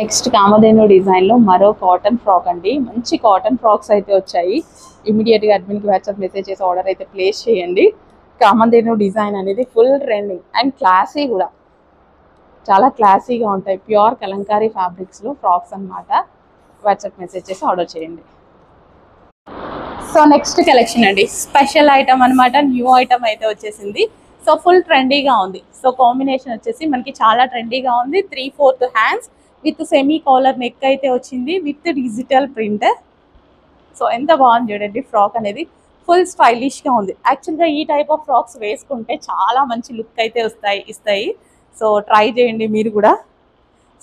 Next Kamadhenu design లో మరో cotton frock అండి. మంచి కాటన్ ఫ్రాక్స్ అయితే వచ్చాయి. ఇమీడియట్ గా అడ్మిన్ కి వాట్సాప్ మెసేజ్ చేసి ఆర్డర్ అయితే ప్లేస్ చేయండి. కామధేను డిజైన్ అనేది ఫుల్ ట్రెండింగ్ అండ్ క్లాసీ కూడా, చాలా క్లాసీగా ఉంటాయి. ప్యూర్ కలంకారీ ఫ్యాబ్రిక్స్ లో ఫ్రాక్స్ అన్నమాట. వాట్సాప్ మెసేజ్ చేసి ఆర్డర్ చేయండి. సో నెక్స్ట్ కలెక్షన్ అండి, స్పెషల్ ఐటమ్ అన్నమాట. న్యూ ఐటమ్ అయితే వచ్చేసింది. సో ఫుల్ ట్రెండీగా ఉంది. సో కాంబినేషన్ వచ్చేసి మనకి చాలా ట్రెండీగా ఉంది. 3/4 hands with semi collar neck అయితే వచ్చింది విత్ డిజిటల్ ప్రింట్. సో ఎంత బాగుంది చూడండి ఫ్రాక్ అనేది. ఫుల్ స్టైలిష్ గా ఉంది. యాక్చువల్గా ఈ టైప్ ఆఫ్ ఫ్రాక్స్ వేసుకుంటే చాలా మంచి లుక్ అయితే ఇస్తాయి. సో ట్రై చేయండి మీరు కూడా.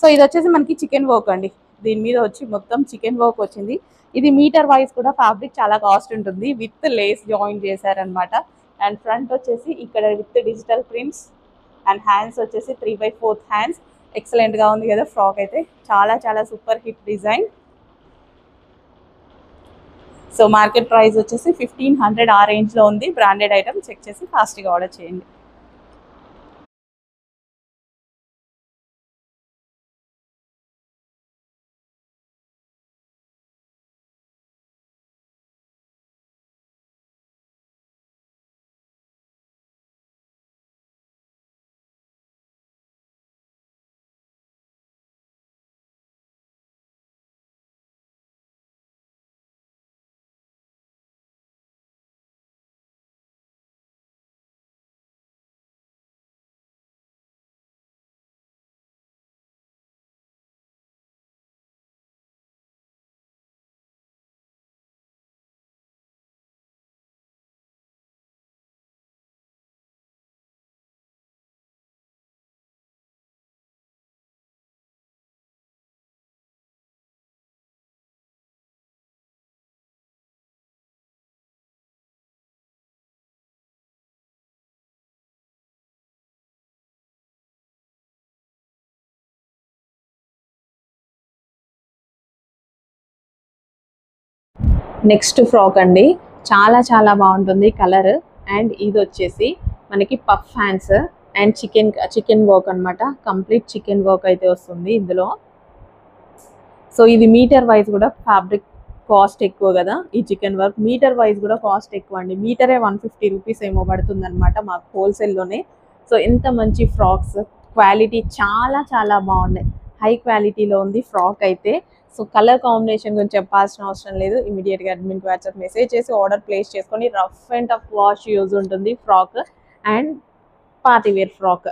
సో ఇది వచ్చేసి మనకి చికెన్ వర్క్ అండి. దీని మీద వచ్చి మొత్తం చికెన్ వర్క్ వచ్చింది. ఇది మీటర్ వైజ్ కూడా ఫ్యాబ్రిక్ చాలా కాస్ట్ ఉంటుంది. విత్ లేస్ జాయిన్ చేశారనమాట. అండ్ ఫ్రంట్ వచ్చేసి ఇక్కడ with digital prints and hands వచ్చేసి 3/4 హ్యాండ్స్. ఎక్సలెంట్ గా ఉంది కదా ఫ్రాక్ అయితే. చాలా చాలా super hit design. So market price వచ్చేసి 1500 ఆ రేంజ్ లో ఉంది. Branded item. చెక్ చేసి ఫాస్ట్గా ఆర్డర్ చేయండి. నెక్స్ట్ ఫ్రాక్ అండి, చాలా చాలా బాగుంటుంది కలర్. అండ్ ఇది వచ్చేసి మనకి puff hands and chicken work అన్నమాట. కంప్లీట్ చికెన్ వర్క్ అయితే వస్తుంది ఇందులో. సో ఇది మీటర్ వైజ్ కూడా ఫ్యాబ్రిక్ కాస్ట్ ఎక్కువ కదా. ఈ చికెన్ వర్క్ మీటర్ వైజ్ కూడా కాస్ట్ ఎక్కువ అండి. మీటరే 150 రూపీస్ ఏమో పడుతుంది అనమాట మాకు హోల్సేల్లోనే. సో ఎంత మంచి ఫ్రాక్స్, క్వాలిటీ చాలా చాలా బాగున్నాయి. హై క్వాలిటీలో ఉంది ఫ్రాక్ అయితే. సో కలర్ కాంబినేషన్ గురించి చెప్పాల్సిన అవసరం లేదు. ఇమీడియట్గా అడ్మిన్కి వాట్సాప్ మెసేజ్ చేసి ఆర్డర్ ప్లేస్ చేసుకొని rough and tough wash use ఉంటుంది frock and party wear frock.